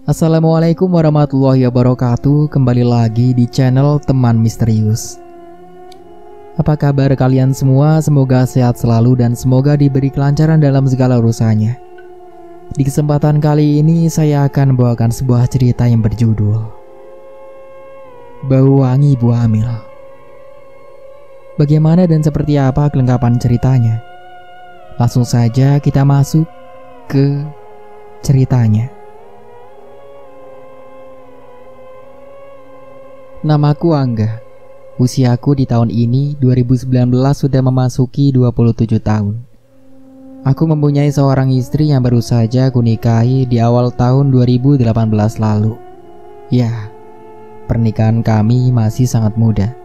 Assalamualaikum warahmatullahi wabarakatuh. Kembali lagi di channel Teman Misterius. Apa kabar kalian semua? Semoga sehat selalu dan semoga diberi kelancaran dalam segala urusannya. Di kesempatan kali ini saya akan membawakan sebuah cerita yang berjudul Bau Wangi Ibu Hamil. Bagaimana dan seperti apa kelengkapan ceritanya? Langsung saja kita masuk ke ceritanya. Namaku Angga. Usiaku di tahun ini 2019 sudah memasuki 27 tahun. Aku mempunyai seorang istri yang baru saja kunikahi di awal tahun 2018 lalu. Ya, pernikahan kami masih sangat muda.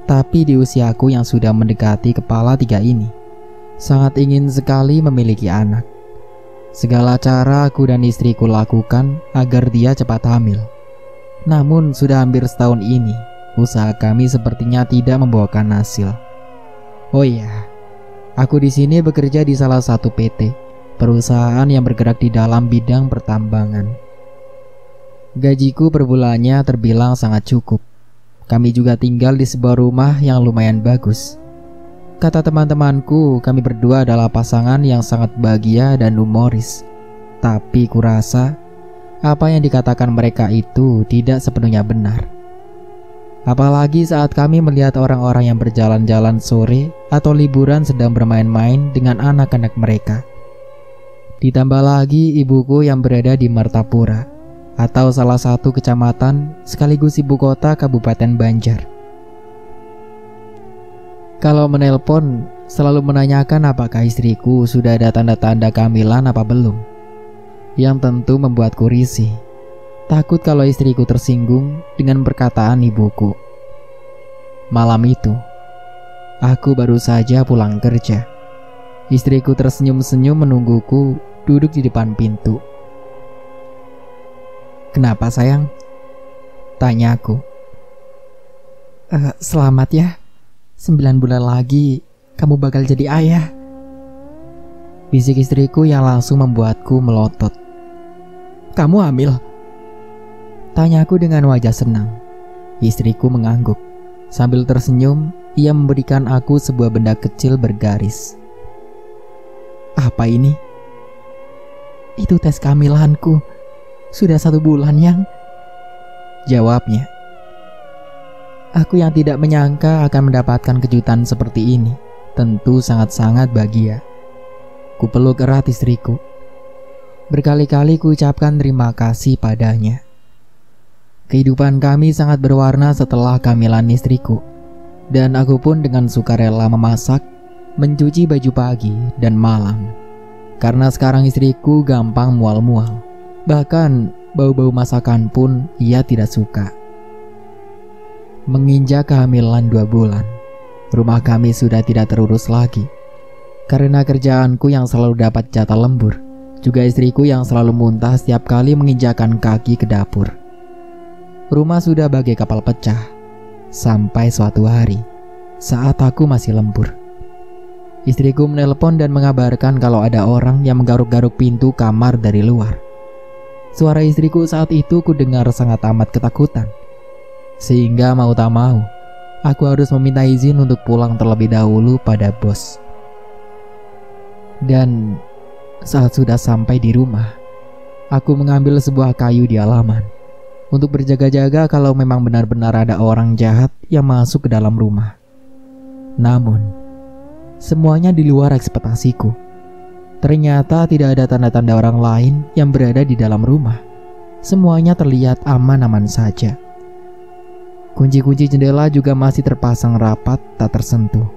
Tapi di usiaku yang sudah mendekati kepala 3 ini, sangat ingin sekali memiliki anak. Segala cara aku dan istriku lakukan agar dia cepat hamil. Namun sudah hampir setahun ini, usaha kami sepertinya tidak membuahkan hasil. Oh iya, aku di sini bekerja di salah satu PT, perusahaan yang bergerak di dalam bidang pertambangan. Gajiku per bulannya terbilang sangat cukup. Kami juga tinggal di sebuah rumah yang lumayan bagus. Kata teman-temanku, kami berdua adalah pasangan yang sangat bahagia dan humoris. Tapi kurasa apa yang dikatakan mereka itu tidak sepenuhnya benar. Apalagi saat kami melihat orang-orang yang berjalan-jalan sore atau liburan sedang bermain-main dengan anak-anak mereka. Ditambah lagi ibuku yang berada di Martapura, atau salah satu kecamatan sekaligus ibu kota Kabupaten Banjar. Kalau menelpon, selalu menanyakan apakah istriku sudah ada tanda-tanda kehamilan apa belum. Yang tentu membuatku risih. Takut kalau istriku tersinggung dengan perkataan ibuku. Malam itu, aku baru saja pulang kerja. Istriku tersenyum-senyum menungguku duduk di depan pintu. "Kenapa sayang?" tanyaku. Selamat ya, 9 bulan lagi kamu bakal jadi ayah," bisik istriku yang langsung membuatku melotot. "Kamu hamil?" tanyaku dengan wajah senang. Istriku mengangguk. Sambil tersenyum, ia memberikan aku sebuah benda kecil bergaris. "Apa ini?" "Itu tes kehamilanku. Sudah 1 bulan, Yang," jawabnya. Aku yang tidak menyangka akan mendapatkan kejutan seperti ini, tentu sangat-sangat bahagia. Kupeluk erat istriku. Berkali-kali kuucapkan terima kasih padanya. Kehidupan kami sangat berwarna setelah kehamilan istriku, dan aku pun dengan sukarela memasak, mencuci baju pagi dan malam. Karena sekarang istriku gampang mual-mual. Bahkan bau-bau masakan pun ia tidak suka. Menginjak kehamilan 2 bulan, rumah kami sudah tidak terurus lagi. Karena kerjaanku yang selalu dapat jatah lembur, juga istriku yang selalu muntah setiap kali menginjakkan kaki ke dapur. Rumah sudah bagai kapal pecah. Sampai suatu hari, saat aku masih lembur, istriku menelpon dan mengabarkan kalau ada orang yang menggaruk-garuk pintu kamar dari luar. Suara istriku saat itu kudengar sangat amat ketakutan. Sehingga mau tak mau, aku harus meminta izin untuk pulang terlebih dahulu pada bos. Dan saat sudah sampai di rumah, aku mengambil sebuah kayu di halaman untuk berjaga-jaga kalau memang benar-benar ada orang jahat yang masuk ke dalam rumah. Namun, semuanya di luar ekspektasiku. Ternyata tidak ada tanda-tanda orang lain yang berada di dalam rumah. Semuanya terlihat aman-aman saja. Kunci-kunci jendela juga masih terpasang rapat, tak tersentuh.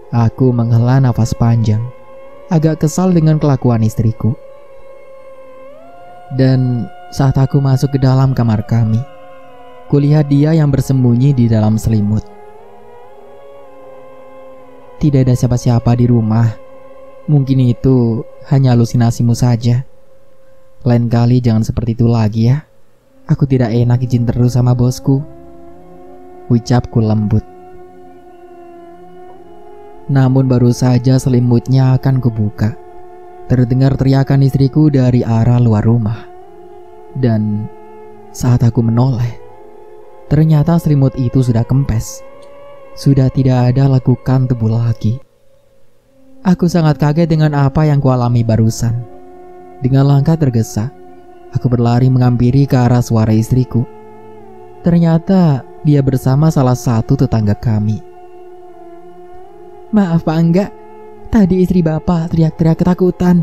Aku menghela nafas panjang, agak kesal dengan kelakuan istriku. Dan saat aku masuk ke dalam kamar kami, kulihat dia yang bersembunyi di dalam selimut. Tidak ada siapa-siapa di rumah. Mungkin itu hanya halusinasimu saja. Lain kali jangan seperti itu lagi ya. Aku tidak enak izin terus sama bosku, ucapku lembut. Namun baru saja selimutnya akan kubuka, terdengar teriakan istriku dari arah luar rumah. Dan saat aku menoleh, ternyata selimut itu sudah kempes. Sudah tidak ada lekukan tubuh lagi. Aku sangat kaget dengan apa yang kualami barusan. Dengan langkah tergesa, aku berlari menghampiri ke arah suara istriku. Ternyata dia bersama salah satu tetangga kami. "Maaf Pak Angga, tadi istri Bapak teriak-teriak ketakutan.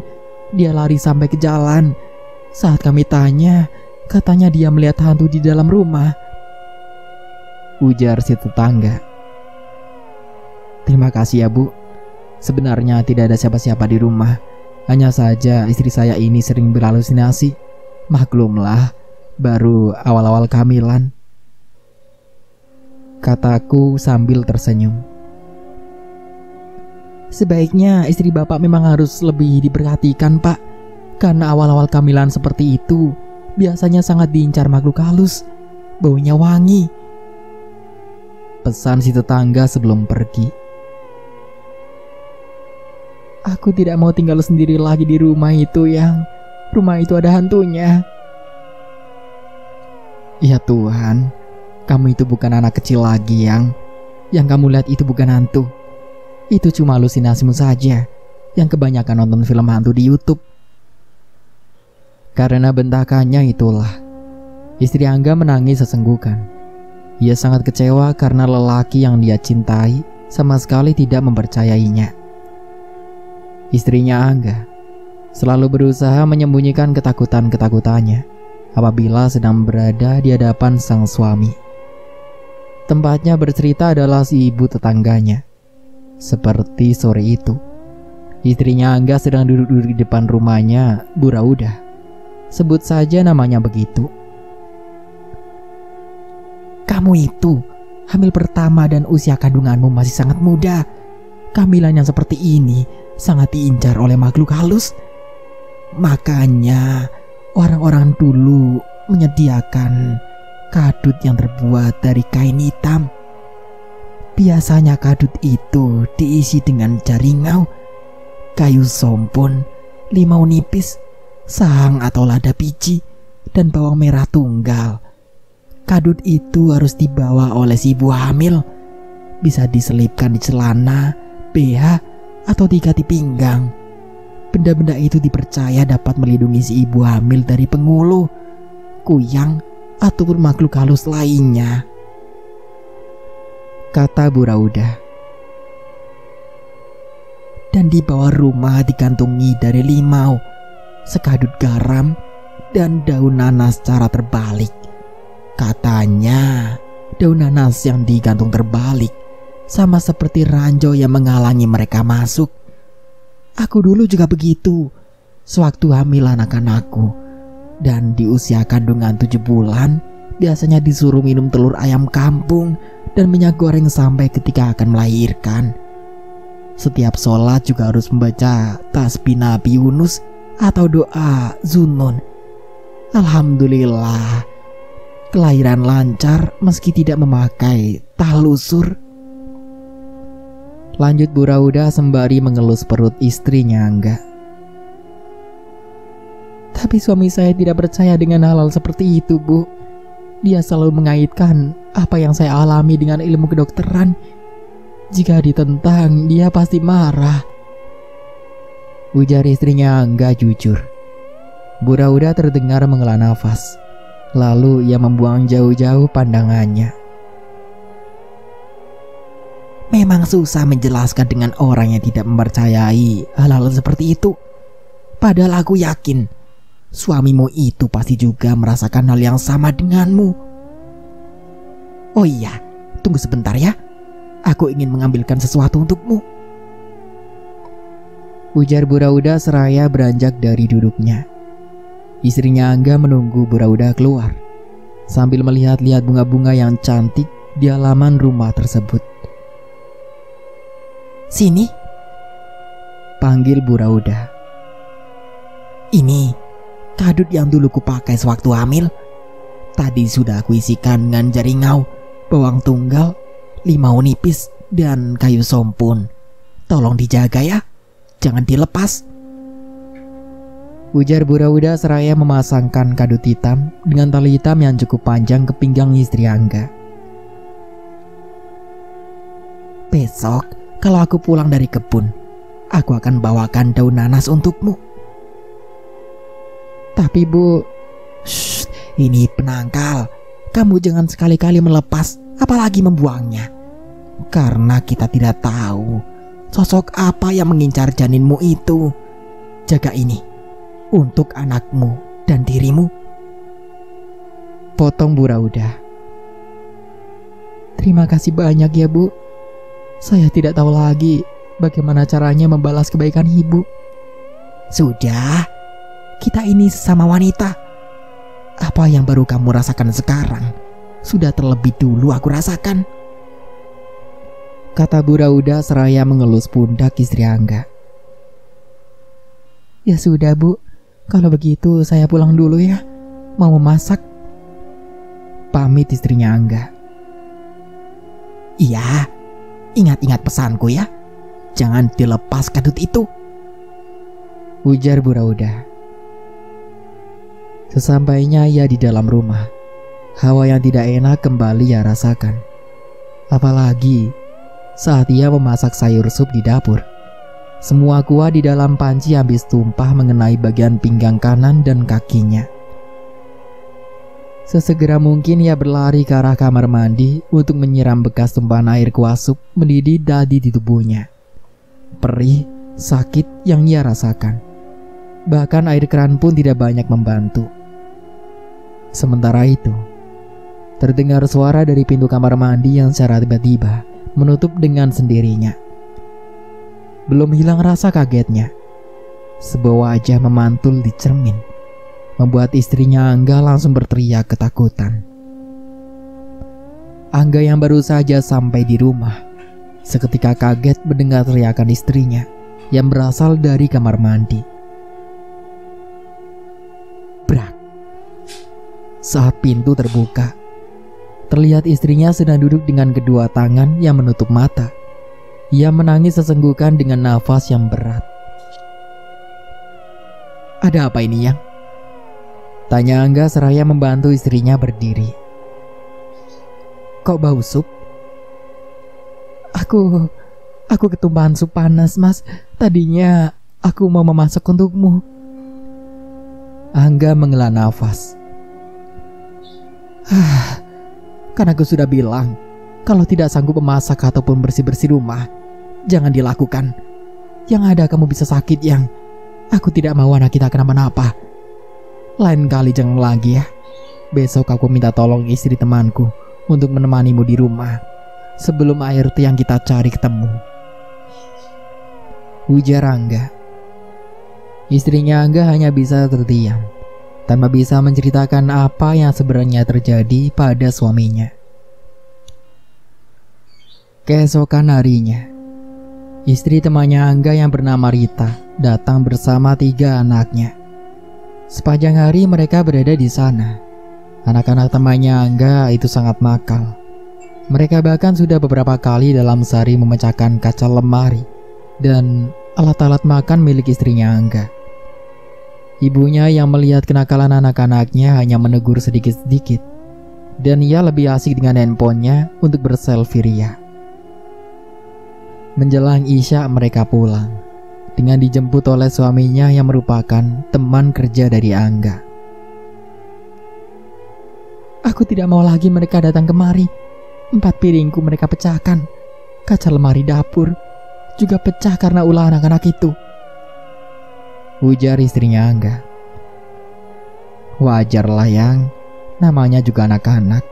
Dia lari sampai ke jalan. Saat kami tanya, katanya dia melihat hantu di dalam rumah," ujar si tetangga. "Terima kasih ya Bu. Sebenarnya tidak ada siapa-siapa di rumah. Hanya saja istri saya ini sering berhalusinasi. Maklumlah, baru awal-awal kehamilan," kataku sambil tersenyum. "Sebaiknya istri Bapak memang harus lebih diperhatikan Pak. Karena awal-awal kehamilan seperti itu biasanya sangat diincar makhluk halus. Baunya wangi," pesan si tetangga sebelum pergi. "Aku tidak mau tinggal sendiri lagi di rumah itu, Yang. Rumah itu ada hantunya." "Ya Tuhan, kamu itu bukan anak kecil lagi, Yang. Yang kamu lihat itu bukan hantu. Itu cuma halusinasimu saja yang kebanyakan nonton film hantu di YouTube." Karena bentakannya itulah, istri Angga menangis sesenggukan. Ia sangat kecewa karena lelaki yang dia cintai sama sekali tidak mempercayainya. Istrinya Angga selalu berusaha menyembunyikan ketakutan-ketakutannya apabila sedang berada di hadapan sang suami. Tempatnya bercerita adalah si ibu tetangganya. Seperti sore itu, istrinya Angga sedang duduk-duduk di depan rumahnya Bu Raudah. Sebut saja namanya begitu. "Kamu itu hamil pertama dan usia kandunganmu masih sangat muda. Kehamilan yang seperti ini sangat diincar oleh makhluk halus. Makanya orang-orang dulu menyediakan kadut yang terbuat dari kain hitam. Biasanya kadut itu diisi dengan jaringau, kayu sompon, limau nipis, sahang atau lada biji, dan bawang merah tunggal. Kadut itu harus dibawa oleh si ibu hamil. Bisa diselipkan di celana, BH, atau diikat di pinggang. Benda-benda itu dipercaya dapat melindungi si ibu hamil dari pengulu, kuyang, ataupun makhluk halus lainnya," kata Bu Raudah. "Dan di bawah rumah digantungi dari limau, sekadut garam, dan daun nanas secara terbalik. Katanya daun nanas yang digantung terbalik sama seperti ranjau yang menghalangi mereka masuk. Aku dulu juga begitu, sewaktu hamil anak-anakku. Dan di usia kandungan 7 bulan, biasanya disuruh minum telur ayam kampung dan minyak goreng sampai ketika akan melahirkan. Setiap sholat juga harus membaca tasbih Nabi Yunus atau doa Zunnun. Alhamdulillah, kelahiran lancar meski tidak memakai talusur," lanjut Bu Raudah sembari mengelus perut istrinya Angga. "Tapi suami saya tidak percaya dengan hal-hal seperti itu, Bu. Dia selalu mengaitkan apa yang saya alami dengan ilmu kedokteran. Jika ditentang, dia pasti marah," ujar istrinya Angga jujur. Bu Raudah terdengar menghela nafas. Lalu ia membuang jauh-jauh pandangannya. "Memang susah menjelaskan dengan orang yang tidak mempercayai hal-hal seperti itu. Padahal aku yakin suamimu itu pasti juga merasakan hal yang sama denganmu. Oh iya, tunggu sebentar ya. Aku ingin mengambilkan sesuatu untukmu," ujar Bu Raudah seraya beranjak dari duduknya. Istrinya Angga menunggu Bu Raudah keluar sambil melihat-lihat bunga-bunga yang cantik di halaman rumah tersebut. "Sini," panggil Bu Raudah. "Ini kadut yang dulu kupakai sewaktu hamil. Tadi sudah aku isikan dengan jaringau, bawang tunggal, limau nipis, dan kayu sompun. Tolong dijaga ya, jangan dilepas," ujar Bu Rauda seraya memasangkan kadut hitam dengan tali hitam yang cukup panjang ke pinggang istri Angga. Besok, kalau aku pulang dari kebun, aku akan bawakan daun nanas untukmu. Tapi Bu, shh, ini penangkal. Kamu jangan sekali-kali melepas, apalagi membuangnya. Karena kita tidak tahu sosok apa yang mengincar janinmu itu. Jaga ini untuk anakmu dan dirimu. Potong Bu Rauda. Terima kasih banyak ya Bu. Saya tidak tahu lagi bagaimana caranya membalas kebaikan Ibu. Sudah, kita ini sesama wanita. Apa yang baru kamu rasakan sekarang sudah terlebih dulu aku rasakan, kata Bu Rauda seraya mengelus pundak istri Angga. Ya sudah Bu, kalau begitu saya pulang dulu ya. Mau memasak, pamit istrinya Angga. Iya, ingat-ingat pesanku ya. Jangan dilepas kadut itu, ujar Bu Rauda. Sesampainya ia di dalam rumah, hawa yang tidak enak kembali ia rasakan. Apalagi saat ia memasak sayur sup di dapur. Semua kuah di dalam panci habis tumpah mengenai bagian pinggang kanan dan kakinya. Sesegera mungkin ia berlari ke arah kamar mandi untuk menyiram bekas tumpahan air kuah sup mendidih tadi di tubuhnya. Perih, sakit yang ia rasakan. Bahkan air keran pun tidak banyak membantu. Sementara itu, terdengar suara dari pintu kamar mandi yang secara tiba-tiba menutup dengan sendirinya. Belum hilang rasa kagetnya, sebuah wajah memantul di cermin, membuat istrinya Angga langsung berteriak ketakutan. Angga yang baru saja sampai di rumah, seketika kaget mendengar teriakan istrinya yang berasal dari kamar mandi. Brak! Saat pintu terbuka, terlihat istrinya sedang duduk dengan kedua tangan yang menutup mata. Ia menangis sesenggukan dengan nafas yang berat. Ada apa ini, Yang? Tanya Angga seraya membantu istrinya berdiri. Kok bau sup? Aku ketumpahan sup panas, Mas. Tadinya aku mau memasak untukmu. Angga menghela nafas. Kan aku sudah bilang, kalau tidak sanggup memasak ataupun bersih-bersih rumah, jangan dilakukan. Yang ada kamu bisa sakit, Yang. Aku tidak mau anak kita kenapa-napa. Lain kali jangan lagi ya. Besok aku minta tolong istri temanku untuk menemanimu di rumah sebelum ART yang kita cari ketemu, ujar Angga. Istrinya Angga hanya bisa terdiam, tanpa bisa menceritakan apa yang sebenarnya terjadi pada suaminya. Keesokan harinya, istri temannya Angga yang bernama Rita datang bersama 3 anaknya. Sepanjang hari mereka berada di sana. Anak-anak temannya Angga itu sangat nakal. Mereka bahkan sudah beberapa kali dalam sehari memecahkan kaca lemari dan alat-alat makan milik istrinya Angga. Ibunya yang melihat kenakalan anak-anaknya hanya menegur sedikit-sedikit, dan ia lebih asik dengan handphonenya untuk berselfie ria. Menjelang Isya mereka pulang, dengan dijemput oleh suaminya yang merupakan teman kerja dari Angga. Aku tidak mau lagi mereka datang kemari. 4 piringku mereka pecahkan. Kaca lemari dapur juga pecah karena ulah anak-anak itu, ujar istrinya Angga. Wajarlah, Yang. Namanya juga anak-anak.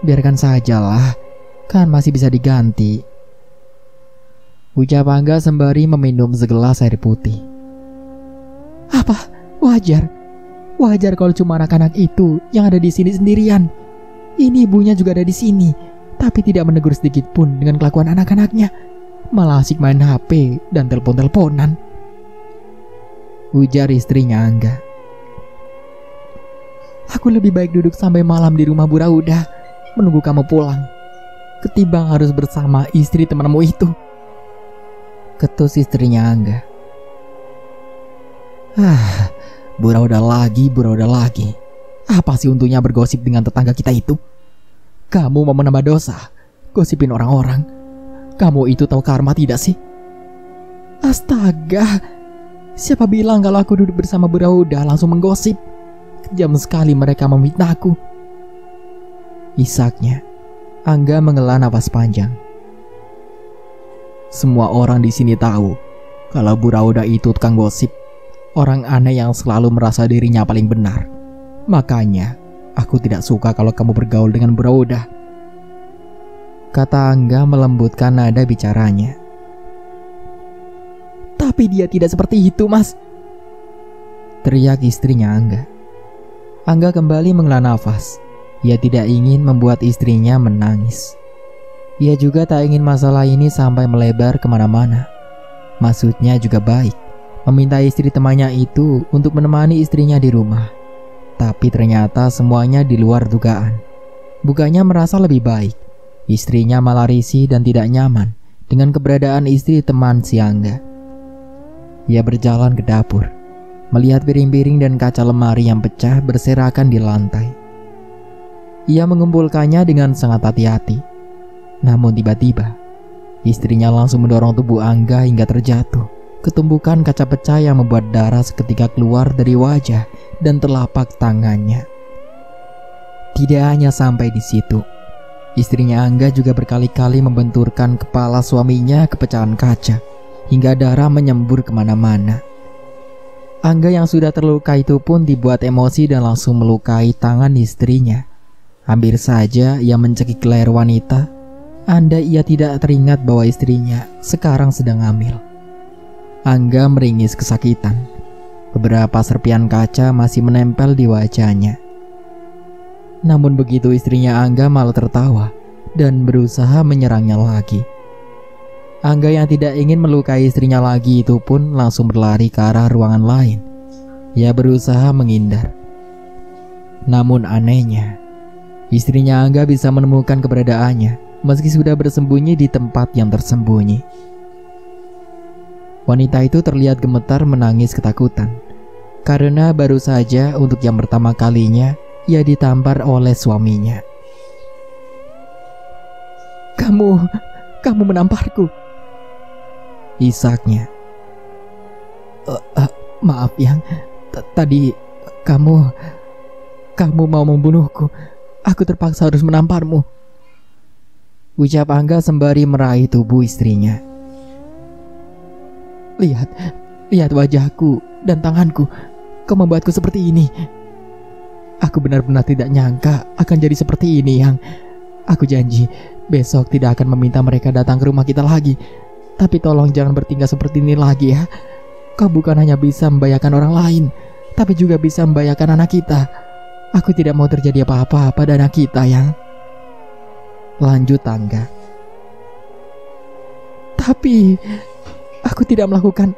Biarkan sajalah, kan masih bisa diganti, ucap Angga sembari meminum segelas air putih. Apa? Wajar? Wajar kalau cuma anak-anak itu yang ada di sini sendirian. Ini ibunya juga ada di sini, tapi tidak menegur sedikit pun dengan kelakuan anak-anaknya. Malah asik main HP dan telepon-teleponan, ujar istrinya Angga. Aku lebih baik duduk sampai malam di rumah Bu Rauda menunggu kamu pulang, ketimbang harus bersama istri temanmu itu, ketus istrinya Angga. Burauda lagi. Apa sih untungnya bergosip dengan tetangga kita itu? Kamu mau menambah dosa, gosipin orang-orang. Kamu itu tahu karma tidak sih? Astaga, siapa bilang kalau aku duduk bersama Burauda langsung menggosip? Kejam sekali mereka memfitnahku. Isaknya, Angga menghela nafas panjang. Semua orang di sini tahu kalau Burauda itu tukang gosip, orang aneh yang selalu merasa dirinya paling benar. Makanya, aku tidak suka kalau kamu bergaul dengan Burauda, kata Angga melembutkan nada bicaranya. Tapi dia tidak seperti itu, Mas, teriak istrinya Angga. Angga kembali menghela nafas. Ia tidak ingin membuat istrinya menangis. Ia juga tak ingin masalah ini sampai melebar kemana-mana. Maksudnya juga baik, meminta istri temannya itu untuk menemani istrinya di rumah. Tapi ternyata semuanya di luar dugaan. Bukannya merasa lebih baik, istrinya malah risih dan tidak nyaman dengan keberadaan istri teman si Angga. Ia berjalan ke dapur, melihat piring-piring dan kaca lemari yang pecah berserakan di lantai. Ia mengumpulkannya dengan sangat hati-hati. Namun tiba-tiba, istrinya langsung mendorong tubuh Angga hingga terjatuh ke tumpukan kaca pecah yang membuat darah seketika keluar dari wajah dan telapak tangannya. Tidak hanya sampai di situ, istrinya Angga juga berkali-kali membenturkan kepala suaminya ke pecahan kaca hingga darah menyembur kemana-mana. Angga yang sudah terluka itu pun dibuat emosi dan langsung melukai tangan istrinya. Hampir saja ia mencekik leher wanita, andai ia tidak teringat bahwa istrinya sekarang sedang hamil. Angga meringis kesakitan. Beberapa serpian kaca masih menempel di wajahnya. Namun begitu istrinya Angga malah tertawa dan berusaha menyerangnya lagi. Angga yang tidak ingin melukai istrinya lagi itu pun langsung berlari ke arah ruangan lain. Ia berusaha menghindar. Namun anehnya, istrinya Angga bisa menemukan keberadaannya meski sudah bersembunyi di tempat yang tersembunyi. Wanita itu terlihat gemetar menangis ketakutan karena baru saja untuk yang pertama kalinya ia ditampar oleh suaminya. Kamu menamparku, isaknya. Maaf Yang, tadi kamu mau membunuhku. Aku terpaksa harus menamparmu, ucap Angga sembari meraih tubuh istrinya. Lihat wajahku dan tanganku. Kau membuatku seperti ini. Aku benar-benar tidak nyangka akan jadi seperti ini, Yang. Aku janji besok tidak akan meminta mereka datang ke rumah kita lagi. Tapi tolong jangan bertingkah seperti ini lagi ya. Kau bukan hanya bisa membahayakan orang lain, tapi juga bisa membahayakan anak kita. Aku tidak mau terjadi apa-apa pada anak kita, Yang, lanjut Angga. Tapi aku tidak melakukan.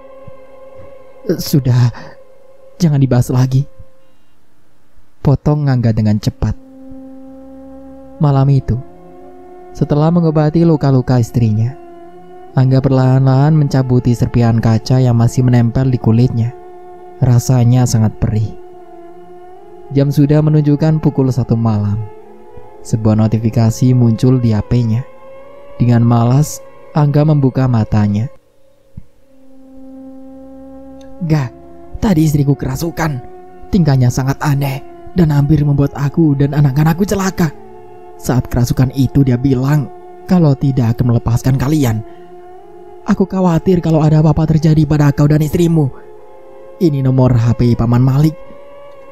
Sudah, jangan dibahas lagi, potong Angga dengan cepat. Malam itu, setelah mengobati luka-luka istrinya, Angga perlahan-lahan mencabuti serpihan kaca yang masih menempel di kulitnya. Rasanya sangat perih. Jam sudah menunjukkan pukul 1 malam. Sebuah notifikasi muncul di HP-nya. Dengan malas, Angga membuka matanya. Gak, tadi istriku kerasukan. Tingkahnya sangat aneh dan hampir membuat aku dan anak-anakku celaka. Saat kerasukan itu dia bilang kalau tidak akan melepaskan kalian. Aku khawatir kalau ada apa-apa terjadi pada kau dan istrimu. Ini nomor HP Paman Malik.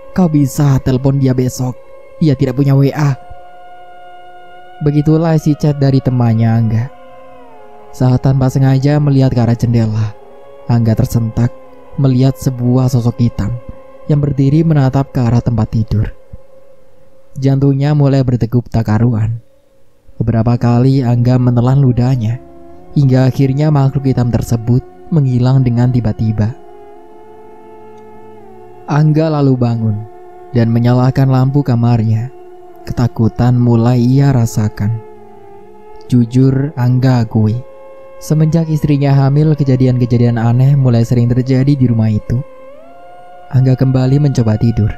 Kau bisa telepon dia besok. Ia tidak punya WA. Begitulah isi chat dari temannya Angga. Saat tanpa sengaja melihat ke arah jendela, Angga tersentak melihat sebuah sosok hitam yang berdiri menatap ke arah tempat tidur. Jantungnya mulai berdegup tak karuan. Beberapa kali Angga menelan ludahnya, hingga akhirnya makhluk hitam tersebut menghilang dengan tiba-tiba. Angga lalu bangun dan menyalakan lampu kamarnya. Ketakutan mulai ia rasakan. Jujur Angga akui, semenjak istrinya hamil, kejadian-kejadian aneh mulai sering terjadi di rumah itu. Angga kembali mencoba tidur.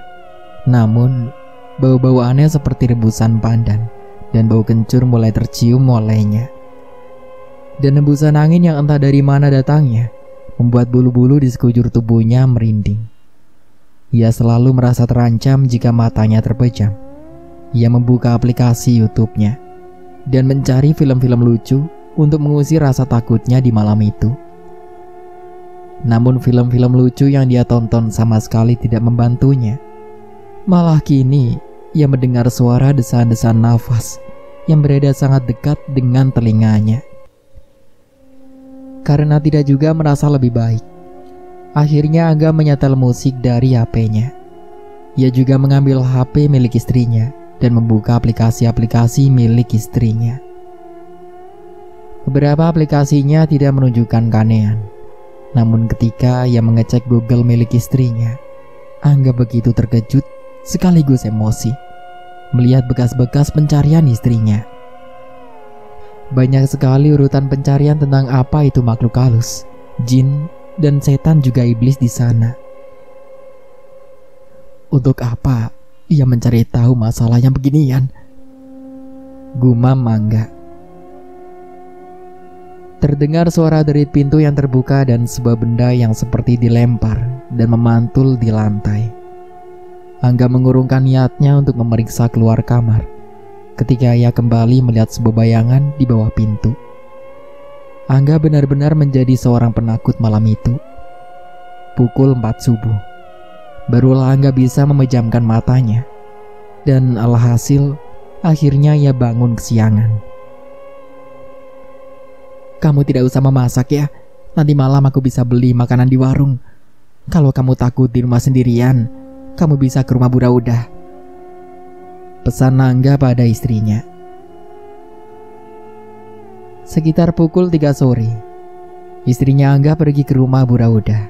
Namun, bau-bau aneh seperti rebusan pandan dan bau kencur mulai tercium olehnya. Dan hembusan angin yang entah dari mana datangnya membuat bulu-bulu di sekujur tubuhnya merinding. Ia selalu merasa terancam jika matanya terpejam. Ia membuka aplikasi YouTube-nya dan mencari film-film lucu untuk mengusir rasa takutnya di malam itu. Namun film-film lucu yang dia tonton sama sekali tidak membantunya. Malah kini ia mendengar suara desahan-desahan nafas yang berada sangat dekat dengan telinganya. Karena tidak juga merasa lebih baik, akhirnya Angga menyetel musik dari HP-nya. Ia juga mengambil HP milik istrinya dan membuka aplikasi-aplikasi milik istrinya. Beberapa aplikasinya tidak menunjukkan keanehan. Namun ketika ia mengecek Google milik istrinya, Angga begitu terkejut sekaligus emosi melihat bekas-bekas pencarian istrinya. Banyak sekali urutan pencarian tentang apa itu makhluk halus, jin, dan setan juga iblis di sana. Untuk apa ia mencari tahu masalah yang beginian? Gumam Angga. Terdengar suara derit pintu yang terbuka dan sebuah benda yang seperti dilempar dan memantul di lantai. Angga mengurungkan niatnya untuk memeriksa keluar kamar ketika ia kembali melihat sebuah bayangan di bawah pintu. Angga benar-benar menjadi seorang penakut malam itu. Pukul 4 subuh, barulah Angga bisa memejamkan matanya. Dan alhasil, akhirnya ia bangun kesiangan. Kamu tidak usah memasak ya, nanti malam aku bisa beli makanan di warung. Kalau kamu takut di rumah sendirian, kamu bisa ke rumah Bu Raudah, pesan Angga pada istrinya. Sekitar pukul 3 sore, istrinya Angga pergi ke rumah Bu Raudah.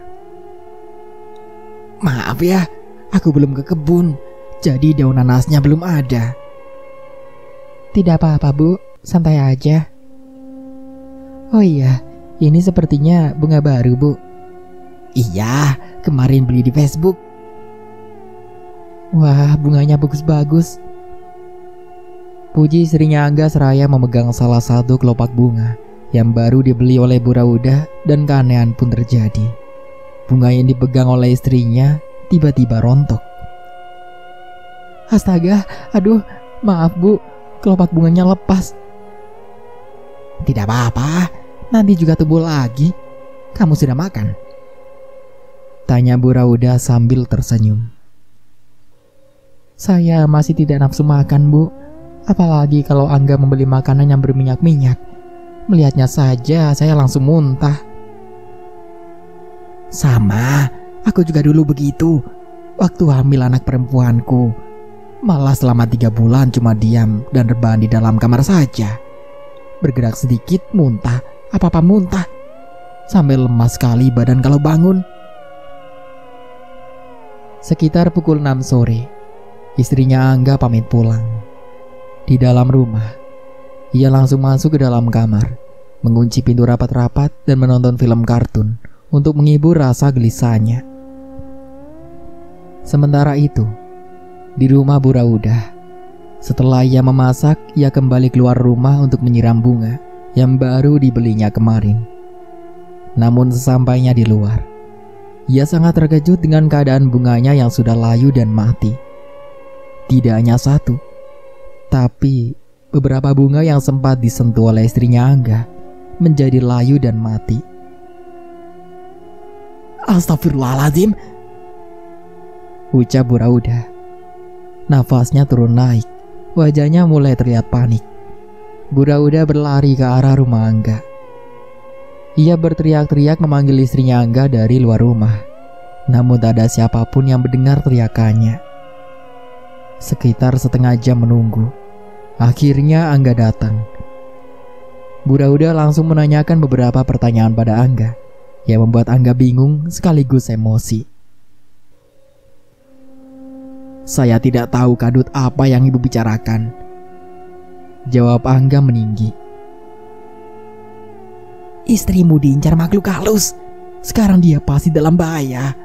Maaf ya, aku belum ke kebun, jadi daun nanasnya belum ada. Tidak apa-apa Bu, santai aja. Oh iya, ini sepertinya bunga baru Bu. Iya, kemarin beli di Facebook. Wah, bunganya bagus-bagus. Puji istrinya Angga seraya memegang salah satu kelopak bunga yang baru dibeli oleh Bu Raudah, dan keanehan pun terjadi. Bunga yang dipegang oleh istrinya tiba-tiba rontok. Astaga, aduh, maaf Bu, kelopak bunganya lepas. Tidak apa-apa, nanti juga tumbuh lagi. Kamu sudah makan? Tanya Bu Raudah sambil tersenyum. Saya masih tidak nafsu makan Bu. Apalagi kalau Angga membeli makanan yang berminyak-minyak. Melihatnya saja saya langsung muntah. Sama, aku juga dulu begitu. Waktu hamil anak perempuanku, malah selama 3 bulan cuma diam dan rebahan di dalam kamar saja. Bergerak sedikit muntah, apa-apa muntah. Sampai lemas sekali badan kalau bangun. Sekitar pukul 6 sore, istrinya Angga pamit pulang. Di dalam rumah, ia langsung masuk ke dalam kamar, mengunci pintu rapat-rapat dan menonton film kartun untuk menghibur rasa gelisahnya. Sementara itu, di rumah Bu Raudah, setelah ia memasak, ia kembali keluar rumah untuk menyiram bunga yang baru dibelinya kemarin. Namun sesampainya di luar, ia sangat terkejut dengan keadaan bunganya yang sudah layu dan mati. Tidak hanya satu, tapi beberapa bunga yang sempat disentuh oleh istrinya Angga menjadi layu dan mati. Astagfirullahaladzim, ucap Bu Raudah. Nafasnya turun naik, wajahnya mulai terlihat panik. Bu Raudah berlari ke arah rumah Angga. Ia berteriak-teriak memanggil istrinya Angga dari luar rumah. Namun tak ada siapapun yang mendengar teriakannya. Sekitar setengah jam menunggu, akhirnya Angga datang. Bu Raudah langsung menanyakan beberapa pertanyaan pada Angga yang membuat Angga bingung sekaligus emosi. Saya tidak tahu kadut apa yang ibu bicarakan, jawab Angga meninggi. Istrimu diincar makhluk halus. Sekarang dia pasti dalam bahaya.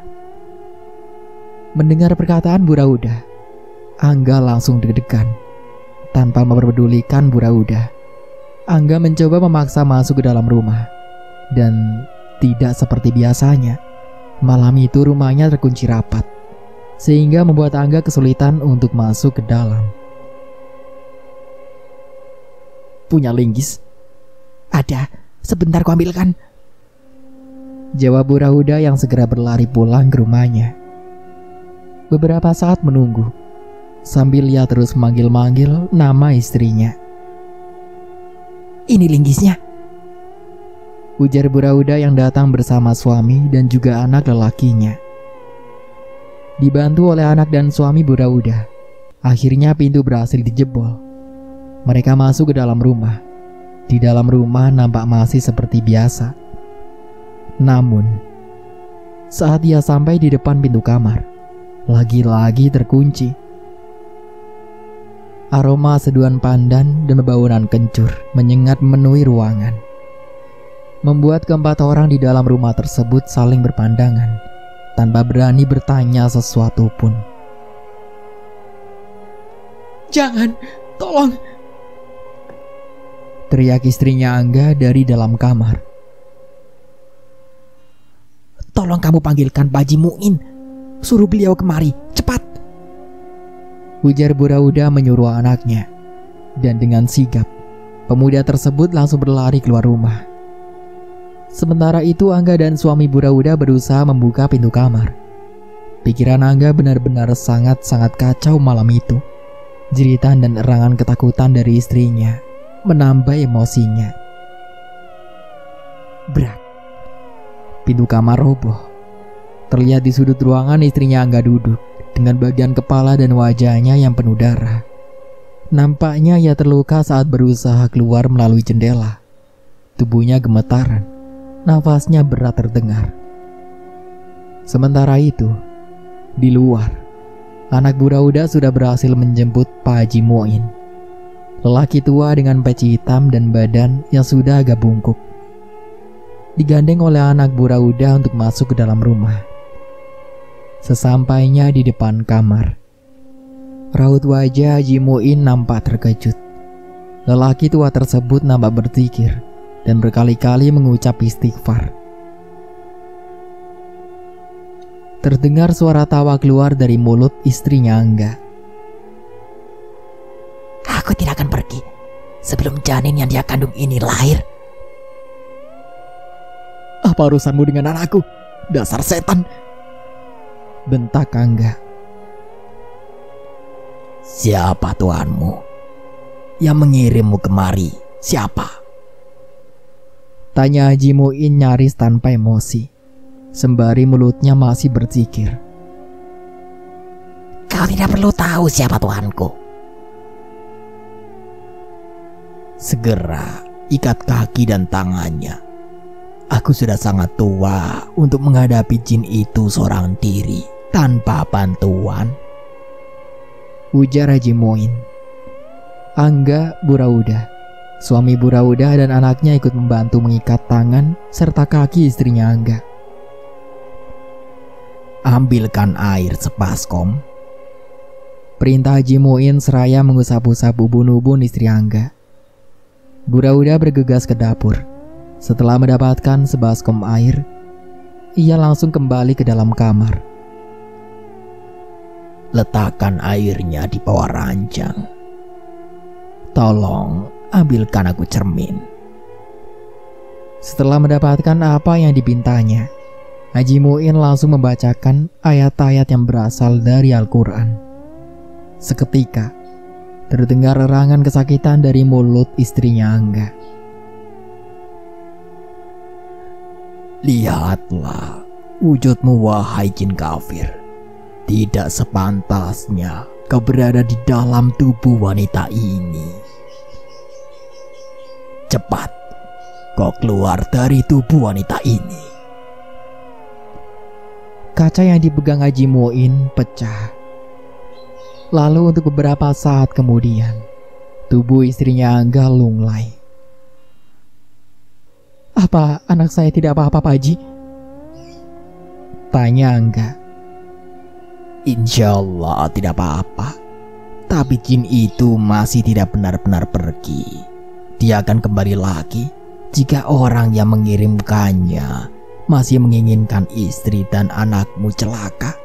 Mendengar perkataan Bu Rauda, Angga langsung deg-degan. Tanpa memperdulikan Bu Rauda, Angga mencoba memaksa masuk ke dalam rumah. Dan tidak seperti biasanya, malam itu rumahnya terkunci rapat, sehingga membuat Angga kesulitan untuk masuk ke dalam. Punya linggis? Ada, sebentar ku ambilkan, jawab Bu Rauda yang segera berlari pulang ke rumahnya. Beberapa saat menunggu, sambil ia terus memanggil-manggil nama istrinya. Ini linggisnya, ujar Bu Rauda yang datang bersama suami dan juga anak lelakinya. Dibantu oleh anak dan suami Bu Rauda, akhirnya pintu berhasil dijebol. Mereka masuk ke dalam rumah. Di dalam rumah nampak masih seperti biasa. Namun, saat ia sampai di depan pintu kamar, lagi-lagi terkunci. Aroma seduhan pandan dan bebauan kencur menyengat memenuhi ruangan, membuat keempat orang di dalam rumah tersebut saling berpandangan tanpa berani bertanya sesuatu pun. Jangan, tolong, teriak istrinya Angga dari dalam kamar. Tolong kamu panggilkan Pak Haji Muin, suruh beliau kemari, cepat, ujar Bu Rauda menyuruh anaknya. Dan dengan sigap, pemuda tersebut langsung berlari keluar rumah. Sementara itu Angga dan suami Bu Rauda berusaha membuka pintu kamar. Pikiran Angga benar-benar sangat-sangat kacau malam itu. Jeritan dan erangan ketakutan dari istrinya menambah emosinya. Brak, pintu kamar roboh. Terlihat di sudut ruangan istrinya Angga duduk dengan bagian kepala dan wajahnya yang penuh darah. Nampaknya ia terluka saat berusaha keluar melalui jendela. Tubuhnya gemetaran, nafasnya berat terdengar. Sementara itu, di luar, anak Bu Rauda sudah berhasil menjemput Pak Haji Muin, lelaki tua dengan peci hitam dan badan yang sudah agak bungkuk. Digandeng oleh anak Bu Rauda untuk masuk ke dalam rumah. Sesampainya di depan kamar, raut wajah Haji Muin nampak terkejut. Lelaki tua tersebut nampak berzikir dan berkali-kali mengucap istighfar. Terdengar suara tawa keluar dari mulut istrinya Angga. Aku tidak akan pergi sebelum janin yang dia kandung ini lahir. Apa urusanmu dengan anakku, dasar setan? Bentak Angga. Siapa tuanmu yang mengirimmu kemari? Siapa? Tanya Haji Muin nyaris tanpa emosi, sembari mulutnya masih berzikir. Kau tidak perlu tahu siapa tuanku. Segera ikat kaki dan tangannya. Aku sudah sangat tua untuk menghadapi jin itu seorang diri tanpa bantuan, ujar Haji Muin. Angga, Bu Rauda, suami Bu Rauda dan anaknya ikut membantu mengikat tangan serta kaki istrinya Angga. Ambilkan air sebaskom, perintah Haji Muin seraya mengusap-usap ubun-ubun istri Angga. Bu Rauda bergegas ke dapur. Setelah mendapatkan sebaskom air, ia langsung kembali ke dalam kamar. Letakkan airnya di bawah ranjang. Tolong ambilkan aku cermin. Setelah mendapatkan apa yang dipintanya, Haji Muin langsung membacakan ayat-ayat yang berasal dari Al-Quran. Seketika, terdengar erangan kesakitan dari mulut istrinya Angga. Lihatlah wujudmu wahai jin kafir. Tidak sepantasnya kau berada di dalam tubuh wanita ini. Cepat, kau keluar dari tubuh wanita ini. Kaca yang dipegang Haji Muin pecah. Lalu untuk beberapa saat kemudian, tubuh istrinya Angga lunglai. Apa anak saya tidak apa-apa, Pak Haji? Tanya Angga. Insya Allah tidak apa-apa. Tapi jin itu masih tidak benar-benar pergi. Dia akan kembali lagi jika orang yang mengirimkannya masih menginginkan istri dan anakmu celaka.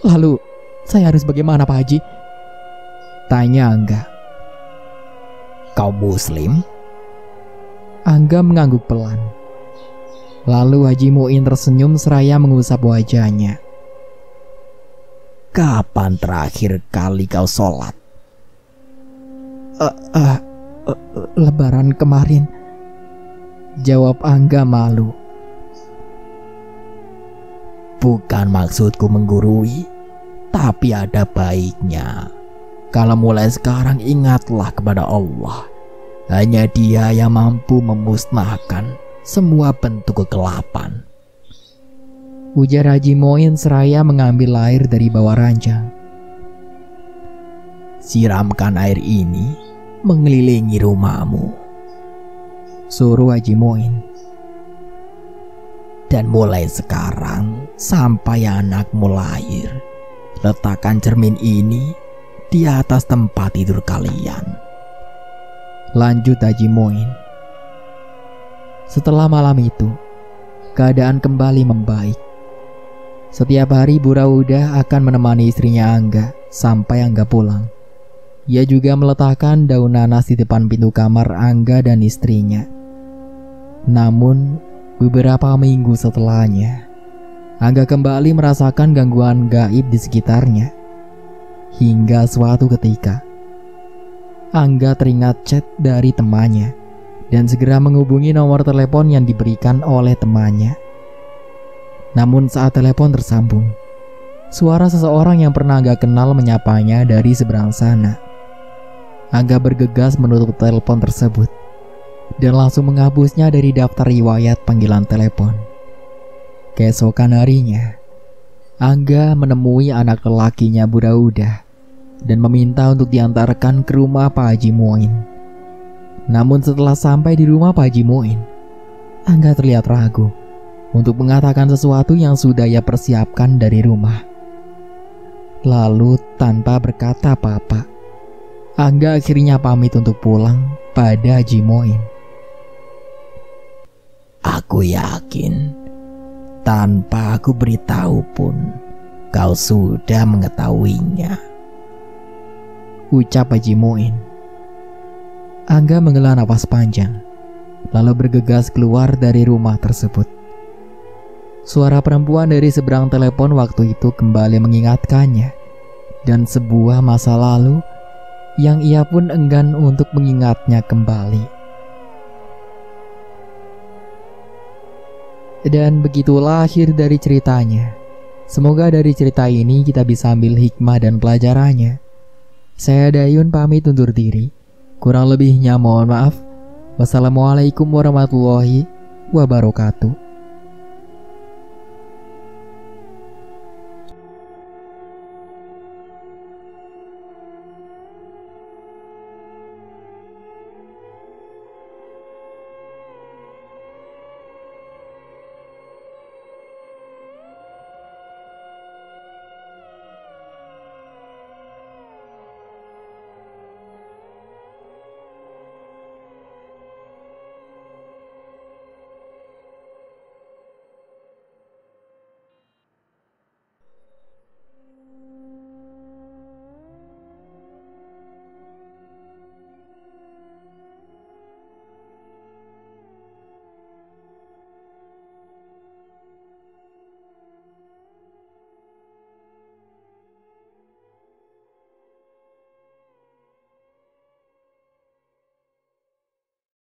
Lalu saya harus bagaimana, Pak Haji? Tanya Angga. Kau muslim? Angga mengangguk pelan. Lalu Haji Muin tersenyum seraya mengusap wajahnya. Kapan terakhir kali kau sholat? Lebaran kemarin, jawab Angga malu. Bukan maksudku menggurui, tapi ada baiknya kalau mulai sekarang ingatlah kepada Allah. Hanya Dia yang mampu memusnahkan semua bentuk kegelapan. Ujar Haji Muin seraya mengambil air dari bawah ranjang. Siramkan air ini mengelilingi rumahmu, suruh Haji Muin. Dan mulai sekarang sampai anakmu lahir, letakkan cermin ini di atas tempat tidur kalian. Lanjut Haji Muin. Setelah malam itu, keadaan kembali membaik. Setiap hari Bu Raudah akan menemani istrinya Angga sampai Angga pulang. Ia juga meletakkan daun nanas di depan pintu kamar Angga dan istrinya. Namun, beberapa minggu setelahnya, Angga kembali merasakan gangguan gaib di sekitarnya. Hingga suatu ketika, Angga teringat chat dari temannya dan segera menghubungi nomor telepon yang diberikan oleh temannya. Namun saat telepon tersambung, suara seseorang yang pernah Angga kenal menyapanya dari seberang sana. Angga bergegas menutup telepon tersebut dan langsung menghapusnya dari daftar riwayat panggilan telepon. Keesokan harinya, Angga menemui anak lelakinya Bu Raudah dan meminta untuk diantarkan ke rumah Pak Haji Muin. Namun setelah sampai di rumah Pak Haji Muin, Angga terlihat ragu untuk mengatakan sesuatu yang sudah ia persiapkan dari rumah. Lalu tanpa berkata apa-apa, Angga akhirnya pamit untuk pulang pada Haji Muin. Aku yakin tanpa aku beritahu pun kau sudah mengetahuinya, ucap Haji Muin. Angga menghela nafas panjang, lalu bergegas keluar dari rumah tersebut. Suara perempuan dari seberang telepon waktu itu kembali mengingatkannya dan sebuah masa lalu yang ia pun enggan untuk mengingatnya kembali. Dan begitulah akhir dari ceritanya. Semoga dari cerita ini kita bisa ambil hikmah dan pelajarannya. Saya Dayun pamit undur diri. Kurang lebihnya mohon maaf. Wassalamualaikum warahmatullahi wabarakatuh.